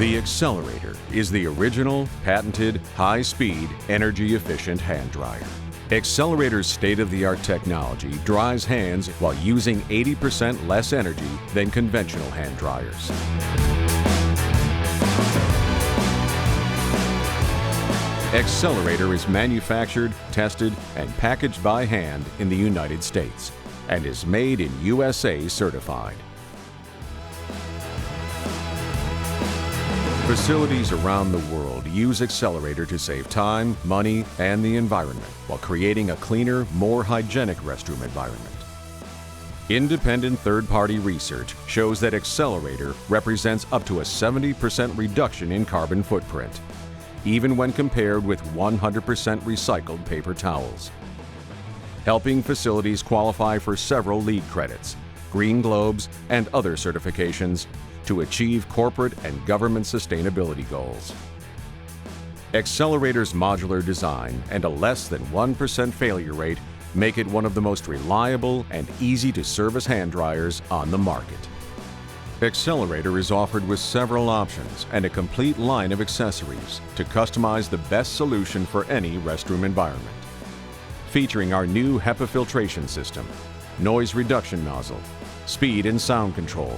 The XLERATOR is the original, patented, high-speed, energy-efficient hand dryer. XLERATOR's state-of-the-art technology dries hands while using 80% less energy than conventional hand dryers. XLERATOR is manufactured, tested, and packaged by hand in the United States and is made in USA certified. Facilities around the world use XLERATOR to save time, money, and the environment while creating a cleaner, more hygienic restroom environment. Independent third-party research shows that XLERATOR represents up to a 70% reduction in carbon footprint, even when compared with 100% recycled paper towels. Helping facilities qualify for several LEED credits, Green Globes, and other certifications to achieve corporate and government sustainability goals. XLERATOR's modular design and a less than 1% failure rate make it one of the most reliable and easy-to-service hand dryers on the market. XLERATOR is offered with several options and a complete line of accessories to customize the best solution for any restroom environment. Featuring our new HEPA filtration system, noise reduction nozzle, speed and sound control,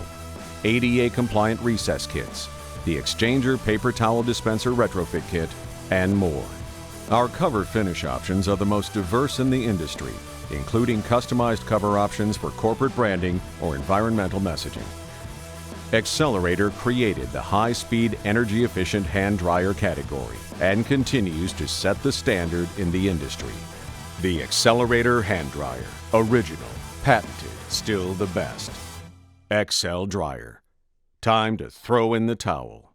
ADA-compliant recess kits, the Exchanger paper towel dispenser retrofit kit, and more. Our cover finish options are the most diverse in the industry, including customized cover options for corporate branding or environmental messaging. XLERATOR created the high-speed, energy-efficient hand dryer category and continues to set the standard in the industry. The XLERATOR hand dryer, original, patented, still the best. XL Dryer. Time to throw in the towel.